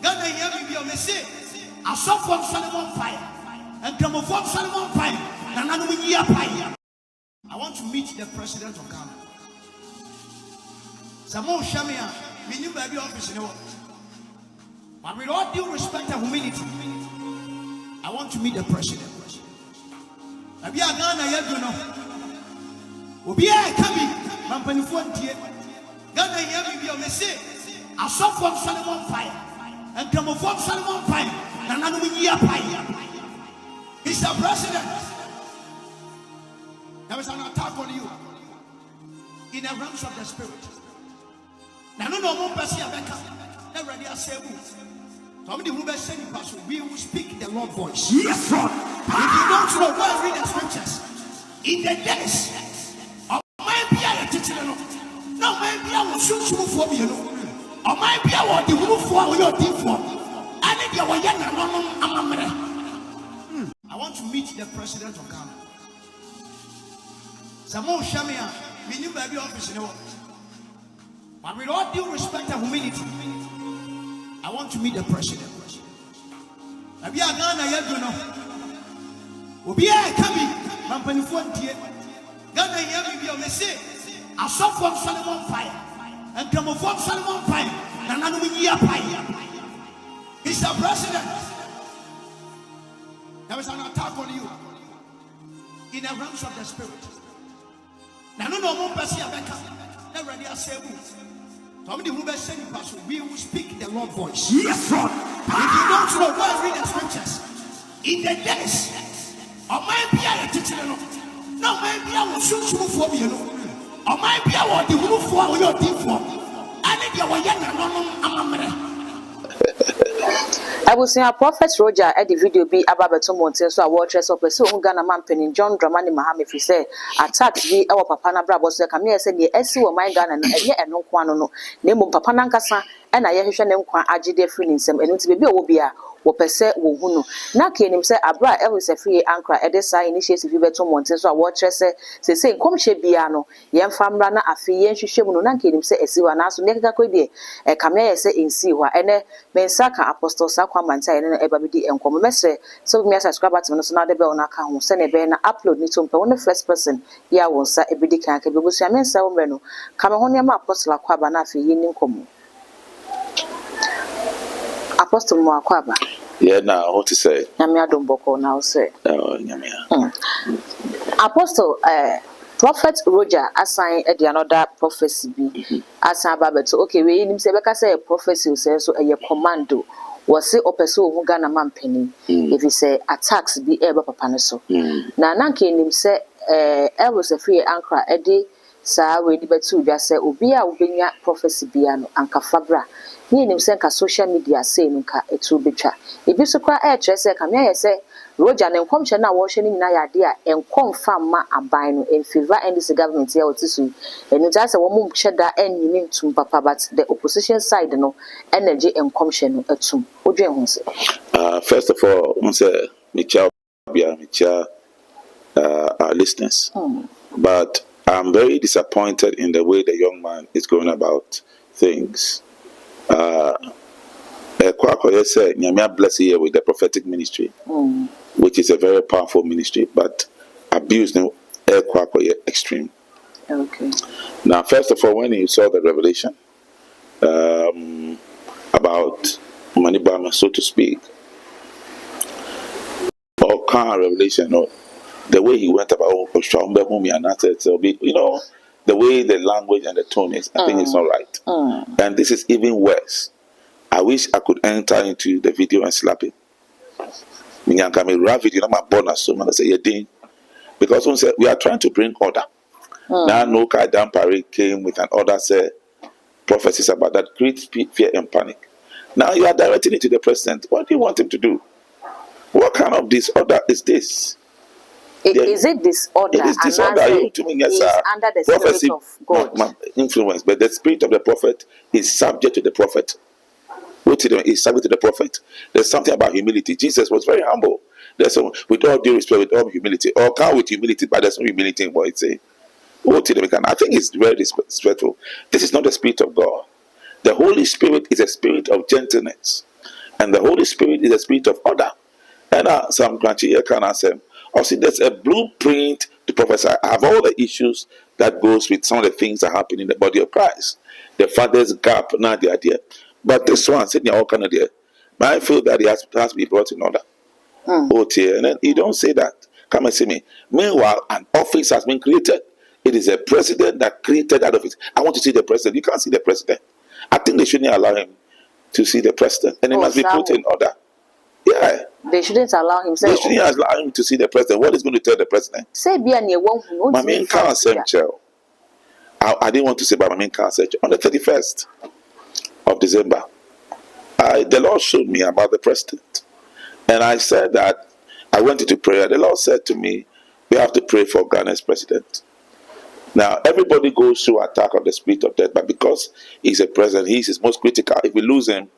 Ghana here be on the say. I saw from Solomon fire and come from Solomon fire. I want to meet the president of Ghana. Samo Shamia, we knew baby office in the world. But with all due respect and humility, I want to meet the president. Maybe I Ghana here do know. Obi a kabi, mampanifu antie. Ghana here be on the say. I saw from Solomon fire and come from Solomon fire. Mr. President, there is an attack on you in the realms of the spirit. Now, no more person never ready to say somebody who is saying, we will speak the Lord voice. Yes, Lord. If you don't know, go and read the scriptures. In the days of my beer, no, my beer will shoot you for me. Or my beer will be moved for your deep form. I want to meet the president of Ghana. Samo Shamia, we knew baby office in the world. But with all due respect and humility, I want to meet the president. Maybe I Ghana here do know. Obi a kabi, mampanifu antie. Ghana here be on the say. I saw from Solomon fire and come from Solomon fire. Mr. President, there is an attack on you in the realms of the spirit. Now, no more person never ready to say somebody who is saying, we will speak the Lord voice. Yes, Lord. If you don't know, go and read the scriptures. In the days of my beer, no, my beer will shoot you for me. Or my beer will be moved for your deep form. I need your young I will say a prophet Rojah at the video be about the mountain so I watch us up so Ghana man penning John Dramani Mahama if you say attacks be our papa brabo so come here say the SC or my Ghana and no kwano no name of papa nankasa and I hear them kwa agide free in some and to be obia wo pese wo hunu na ke nim say abra e we say free ankra e de sai initiative be to mountain so I watch us say come she bia no ye mfamra na afi ye hwehwe mu no na ke nim say esiwa na so ne kaka kodie e come here say ensi hwa ene mensaka apostle sakwa manta ene eba bidi enkomo mesre so me subscribe button no so na de be ona ka ho se ne be na upload ni to mpa won first person ya won sa ebidi kan ka be busu amensa wo no kama ho ne ma apostle akwa ba na afi ye ni nkomo Apostle Mwakwaba. Yeah, now what to say? Nyamia Domboko now say. Oh, Nyamia. Apostle, Prophet Rojah assign another prophecy be assign Babet. Okay, we him say because say a prophecy say so a commando was say opeso who Ghana man penny. If he say attacks be able papa so. Na nanke him say was a free anchor edi sa we di betu just say obi a obenya prophecy biano anka fabra. Ni nim say ka social media say nka etu betwa ebi so kwa e kire say kam ya say Rojah na nkomhye na wo hwe ni nyina ya de a enkomfa ma aban no in favor and this government ya otisu enu ja say wo mu hye da anyini ntum papa but the opposition side no energy enkomhye no atum odwen ho say first of all we say me cha our listeners but I'm very disappointed in the way the young man is going about things. Kwako said, Nyamia bless here with the prophetic ministry, which is a very powerful ministry, but abuse no Kwako extreme. Okay. Now, first of all, when you saw the revelation about Manibama, so to speak, or car revelation, or the way he went about you know, the way the language and the tone is, I think it's not right. And this is even worse. I wish I could enter into the video and slap him. Because we are trying to bring order. Now, no Kaidam Parade came with an order, say prophecies about that great fear and panic. Now you are directing it to the president. What do you want him to do? What kind of disorder is this? Is it disorder? It is disorder. Under the prophecy, spirit of God. Influence, but the spirit of the prophet is subject to the prophet. What is subject to the prophet? There's something about humility. Jesus was very humble. There's some, with all due respect, with all humility, or come with humility, but there's no humility in what it say. I think it's very respectful. This is not the spirit of God. The Holy Spirit is a spirit of gentleness, and the Holy Spirit is a spirit of order. And some country here can answer. Also, there's a blueprint to prophesy. I have all the issues that goes with some of the things that happen in the body of Christ. The father's gap, not the idea. But this one, sitting all kind of there, I feel that it has to be brought in order. And then you don't say that. Come and see me. Meanwhile, an office has been created. It is a president that created that office. I want to see the president. You can't see the president. I think they shouldn't allow him to see the president. And it must be put in order. Yeah. They shouldn't allow him. They shouldn't allow him to see the president. What is going to tell the president? Say, be a near one who my main counsel. I didn't want to say about my main counsel. On the 31st of December, the Lord showed me about the president. And I said that I went into prayer. The Lord said to me, we have to pray for Ghana's president. Now, everybody goes through attack of the spirit of death, but because he's a president, he's his most critical. If we lose him,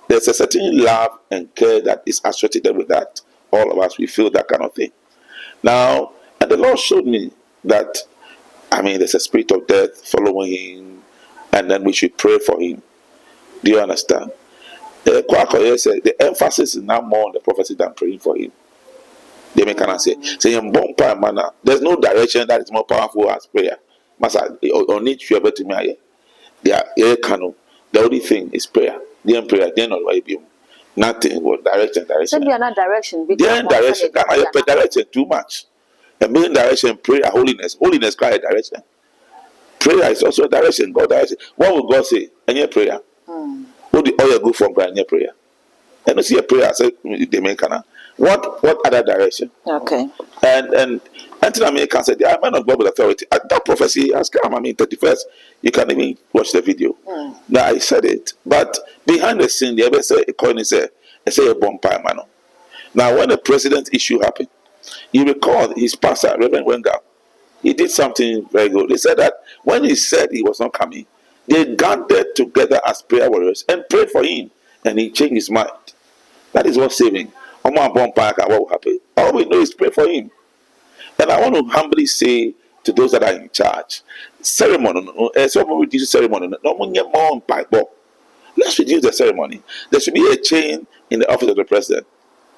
there's a certain love and care that is associated with that. All of us, we feel that kind of thing. Now, and the Lord showed me that, there's a spirit of death following him, and then we should pray for him. Do you understand? Kwakoye said the emphasis is now more on the prophecy than praying for him. They may kind of say, there's no direction that is more powerful as prayer. The only thing is prayer. The prayer, they're not nothing but direction. Direction. They're in direction. Direction too much. A main direction, prayer, holiness. Holiness cry direction. Prayer is also a direction. God direction. What will God say? Any prayer. What the oil go from prayer? Any prayer. And you see a prayer, say they make what other direction? Okay. And until America said, the man of God with authority. That prophecy has come. 31st. You can even watch the video. Now I said it, but behind the scene, they ever say a coin is a bonfire man. Now when the president issue happened, you recall his pastor, Reverend Wenger, he did something very good. He said that when he said he was not coming, they gathered together as prayer warriors and prayed for him, and he changed his mind. That is what saving. What will happen? All we know is pray for him. And I want to humbly say to those that are in charge, ceremony, let's reduce ceremony. Let's reduce the ceremony. There should be a chain in the office of the president.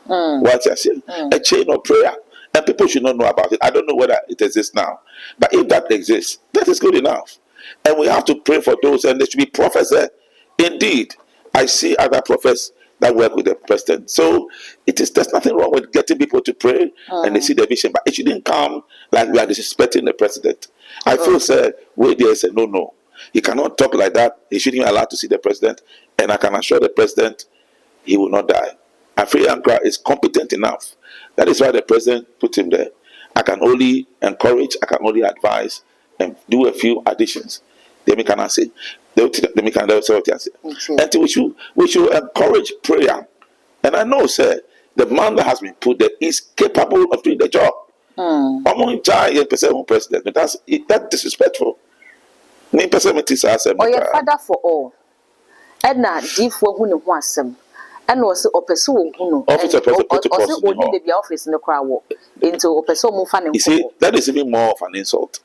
What I say? A chain of prayer. And people should not know about it. I don't know whether it exists now. But if that exists, that is good enough. And we have to pray for those, and there should be prophets there. Indeed, I see other prophets that work with the president. So there's nothing wrong with getting people to pray and they see the vision, but it shouldn't come like we are disrespecting the president. I feel wait there say no. He cannot talk like that. He shouldn't be allowed to see the president. And I can assure the president he will not die. Afri Ankara is competent enough. That is why the president put him there. I can only encourage, I can only advise and do a few additions. They cannot say. And we should encourage prayer. And I know, sir, the man that has been put there is capable of doing the job. President, but that's disrespectful. Or your father for all. Edna, deep for who know wasem. And also opeso who officer also only the office in the crowd into opeso mufan. You see, that is even more of an insult.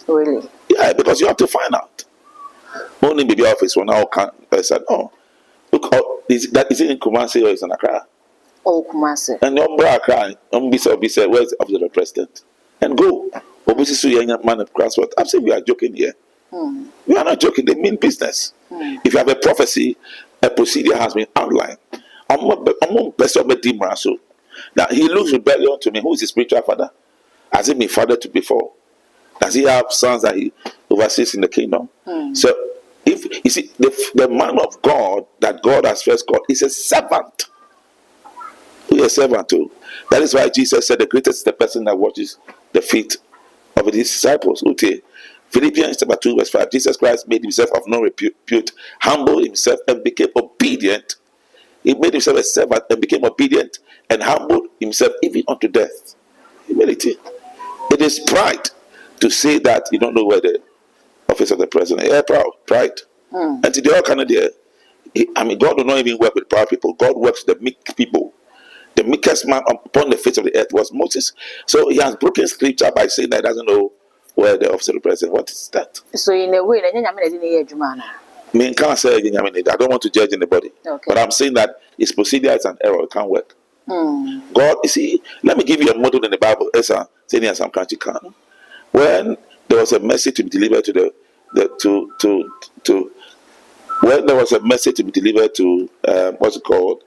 Really? Yeah, because you have to find out. Only baby office will now can said, look, is it in Kumasi or is in Accra? Oh, Kumasi. And your Accra, where's the office of the president? And go. Obviously, young man of transport. I'm saying we are joking here. We are not joking, they mean business. If you have a prophecy, a procedure has been outlined. Now he looks rebellion to me. Who is his spiritual father? Has he been father to before? Does he have sons that he oversees in the kingdom? So, if you see, the man of God that God has first called is a servant. He is a servant too. That is why Jesus said the greatest is the person that washes the feet of his disciples. Philippians chapter 2 verse 5. Jesus Christ made himself of no repute, humbled himself and became obedient. He made himself a servant and became obedient and humbled himself even unto death. Humility. It is pride to say that you don't know where the office of the president is. Yeah, pride. And to the all kind of there, God will not even work with proud people. God works with the meek people. The meekest man upon the face of the earth was Moses. So he has broken scripture by saying that he doesn't know where the office of the president. What is that? So in a way, Me can't say I don't want to judge anybody. Okay. But I'm saying that his procedure is an error. It can't work. God, you see, let me give you a model in the Bible. Saying some country can. When there was a message to be delivered to when there was a message to be delivered to what's it called?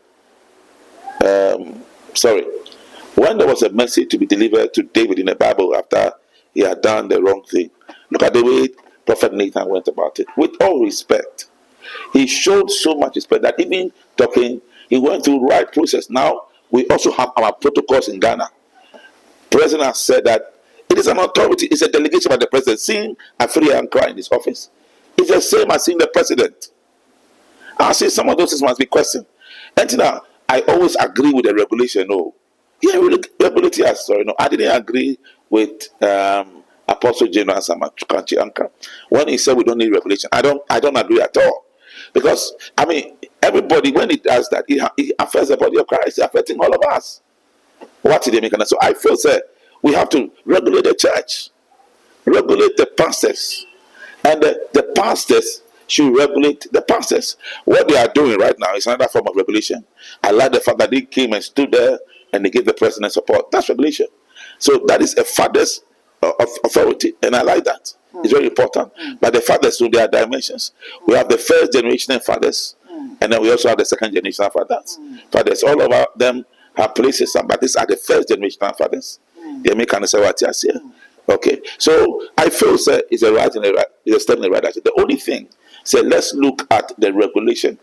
When there was a message to be delivered to David in the Bible after he had done the wrong thing, look at the way Prophet Nathan went about it. With all respect, he showed so much respect that even talking, he went through the right process. Now we also have our protocols in Ghana. The president has said that it is an authority, it's a delegation by the president. Seeing a free and cry in his office, it's the same as seeing the president. I say some of those things must be questioned. And now I always agree with the regulation. No, yeah, regulatory. Sorry, no, I didn't agree with Apostle General Samakanchi Anka when he said we don't need regulation. I don't agree at all, because I mean everybody, when it does that, it affects the body of Christ. It's affecting all of us. What did they make? So I feel that we have to regulate the church, regulate the pastors, and the pastors should regulate the pastors. What they are doing right now is another form of regulation. I like the fact that they came and stood there and they gave the president support. That's regulation. So that is a father's authority, and I like that. It's very important. But the fathers, so there are dimensions. We have the first generation fathers, and then we also have the second generation fathers. Fathers, all of them have places, but these are the first generation fathers. They make an answer. Okay, so I feel say it's a right and a right, it's a step in the right direction. The only thing, say let's look at the regulation.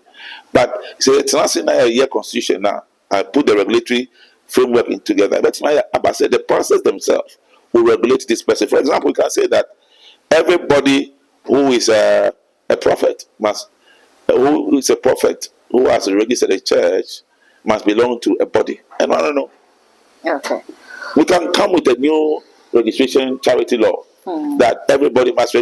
But say it's not in a year constitution now. I put the regulatory framework in together. But I said the pastors themselves will regulate this person. For example, we can say that everybody who is a prophet who is a prophet who has registered a church must belong to a body. And I don't know. Okay. We can come with a new registration charity law that everybody must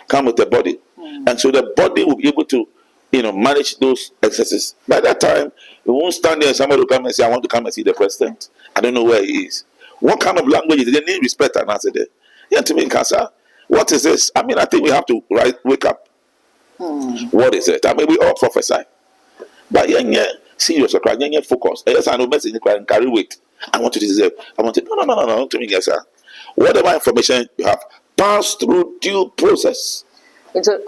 come with a body, and so the body will be able to, manage those excesses. By that time, we won't stand there and somebody will come and say, "I want to come and see the president. I don't know where he is." What kind of language is it? They need respect and answer there. Yeah, to me, cancer. What is this? I mean, I think we have to wake up. What is it? I mean, we all prophesy, but serious, focus. Yes, I know message and carry weight. I want to deserve. I want to. No. To me, yes, sir. Whatever information you have, pass through due process. And so,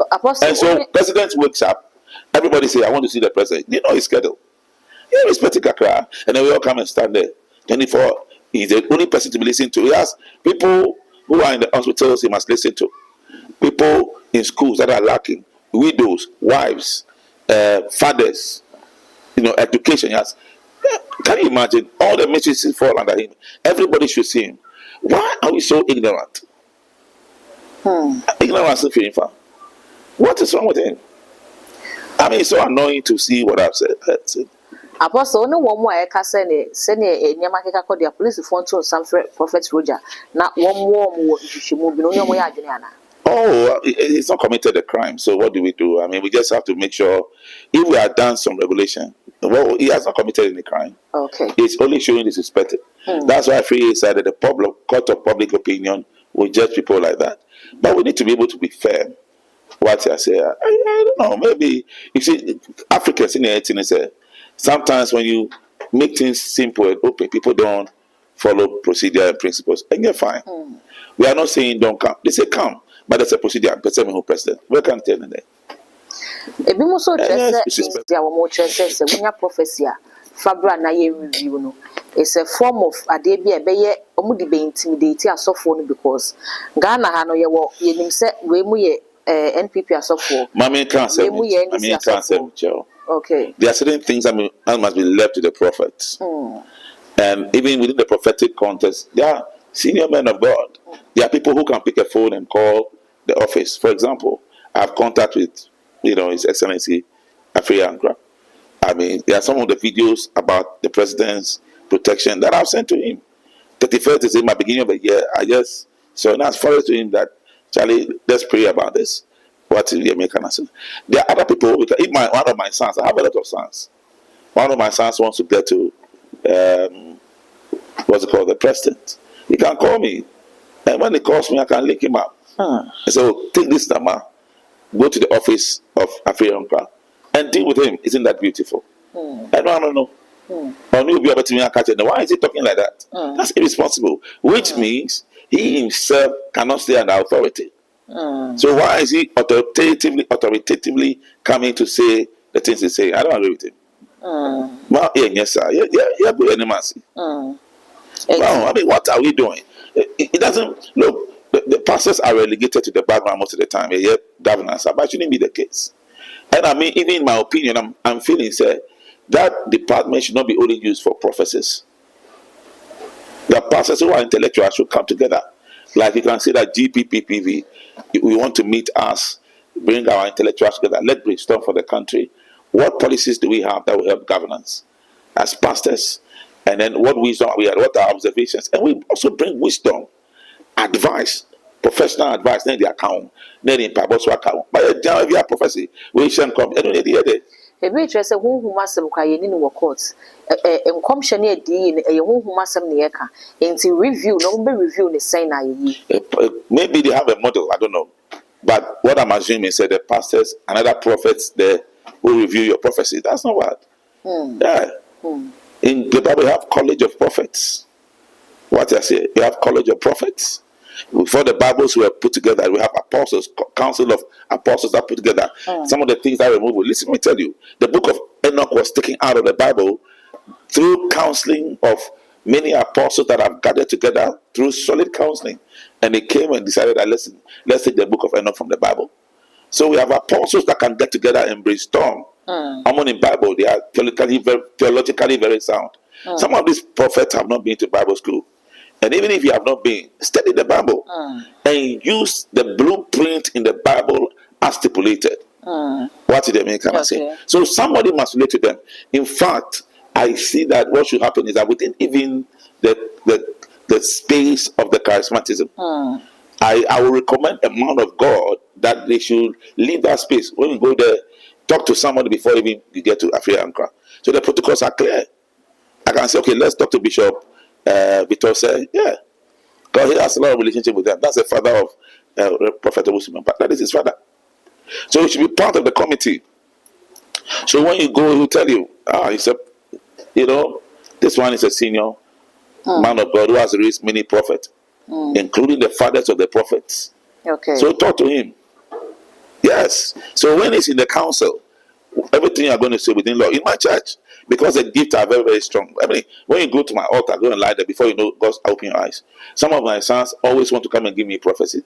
president wakes up. Everybody say, "I want to see the president." You know his schedule. You respect Kakra, and then we all come and stand there. 24. He's the only person to be listened to. He has people who are in the hospitals. He must listen to. People in schools that are lacking, widows, wives, fathers. Education. Yes. Can you imagine all the messages fall under him? Everybody should see him. Why are we so ignorant? Ignorance is feeling fun. What is wrong with him? I mean, it's so annoying to see what I've said. Apostle, no one more I can send a Yamakaka called the police phone to some Prophet Rojah. Not one more she moved no way. Oh, he's not committed a crime. So what do we do? I mean, we just have to make sure if we have done some regulation. Well, he has not committed any crime. Okay. He's only showing disrespect. That's why I feel he said that the court of public opinion will judge people like that. But we need to be able to be fair. What I say, I don't know. Maybe you see, Africans in the 18th, sometimes when you make things simple and open, people don't follow procedure and principles, and you're fine. We are not saying don't come. They say come, but there's a procedure. Who president? We can't tell them that. Ebi mo so trese dia wo mo trese se munya prophecy a fabra na ye review no. It's a form of ade bi e be ye omu di be intimidate asofo no, because Ghana ha no ye wo ye nim se we mu ye NPP asofo. Mami cancer. Okay. There are certain things that must be left to the prophets. And even within the prophetic context, there are senior men of God. There are people who can pick a phone and call the office. For example, I have contact with His Excellency Afri Ankra. I mean, there are some of the videos about the president's protection that I've sent to him. 31st December, beginning of the year, so now it's forwarded to him that, Charlie, let's pray about this. What is the American answer? There are other people. One of my sons, I have a lot of sons. One of my sons wants to get to, the president. He can call me. And when he calls me, I can link him up. I say, take this number. go to the office of Afriyanka and deal with him. Isn't that beautiful? I don't know. Why is he talking like that? That's irresponsible. Which means he himself cannot stay under authority. So why is he authoritatively coming to say the things he say? I don't agree with him. Well, yes, sir. Yeah, good mercy. Well, I mean, what are we doing? It doesn't look. The pastors are relegated to the background most of the time. Yeah, governance, but shouldn't be the case. And I mean, even in my opinion, I'm feeling say that department should not be only used for prophecies. The pastors who are intellectuals should come together. Like you can say that GPPPV, we want to meet us, bring our intellectuals together. Let's brainstorm for the country. What policies do we have that will help governance as pastors? And then what wisdom we have, what are observations? And we also bring wisdom, advice, professional advice, then the account, then the purpose account. But if you have prophecy, we shall come. I don't need the other. Ebi kyerɛ sɛ honhom asɛm kwa yɛni no wɔ court nkɔmhyɛ ne adi ne ɛyɛ honhom asɛm ne yɛka enti review no be review ne sɛn na yɛyi. Maybe they have a model, I don't know, but what I'm assuming is that the pastors and other prophets there will review your prophecy. That's not what. Yeah. In the Bible, you have college of prophets. What I say, you have college of prophets. Before the Bibles were put together, we have apostles, council of apostles that put together some of the things that were removed. Listen, let me tell you, the book of Enoch was taken out of the Bible through counseling of many apostles that have gathered together through solid counseling. And they came and decided that let's take the book of Enoch from the Bible. So we have apostles that can get together and brainstorm. Among the Bible, they are theologically very sound. Some of these prophets have not been to Bible school. And even if you have not been, study the Bible and use the blueprint in the Bible as stipulated. What did they mean? Can I say? So somebody must relate to them. In fact, I see that what should happen is that within even the space of the charismatism, I will recommend a man of God that they should leave that space. When you go there, talk to somebody before even you get to Afriyanka. So the protocols are clear. I can say, okay, let's talk to Bishop Victor said, yeah, because he has a lot of relationship with them. That's the father of Prophet Wilson, but that is his father. So he should be part of the committee. So when you go, he will tell you, this one is a senior man of God who has raised many prophets, including the fathers of the prophets. Okay. So talk to him. Yes. So when he's in the council, everything you are going to say within law in my church, because the gifts are very, very strong. I mean, when you go to my altar, go and lie there before you know God's open your eyes. Some of my sons always want to come and give me prophecy.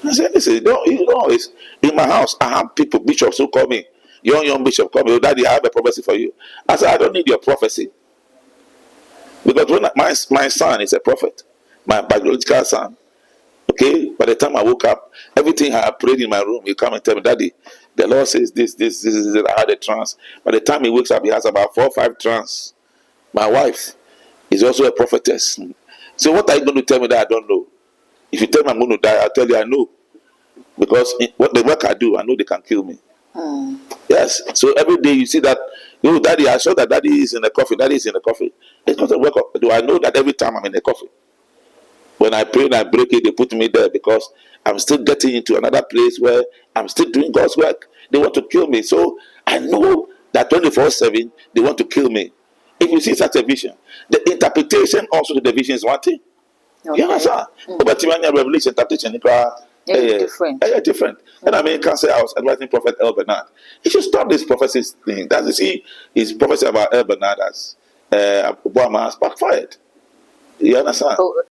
I said, listen, you don't always. In my house, I have people, bishops who call me, young bishop, call me, oh, Daddy, I have a prophecy for you. I said, I don't need your prophecy. Because when my son is a prophet, my biological son, okay, by the time I woke up, everything I prayed in my room, he come and tell me, Daddy, the Lord says this, I had a trance. By the time he wakes up, he has about 4 or 5 trance. My wife is also a prophetess. So what are you going to tell me that I don't know? If you tell me I'm going to die, I'll tell you I know. Because what the work I do, I know they can kill me. Yes. So every day you see that, Daddy, I saw that Daddy is in the coffin. Daddy is in the coffin. It's not a work. Do I know that every time I'm in the coffin? When I pray and I break it, they put me there because I'm still getting into another place where I'm still doing God's work. They want to kill me. So I know that 24/7, they want to kill me. If you see such a vision, the interpretation also to the vision is one thing. Okay. You understand? But when you revelation, interpretation, different. Different. And I mean, can say I was advising Prophet El Bernard. He should stop this prophecy thing. That's you see, his prophecy about El Bernard as Obama has backfired. You understand? So,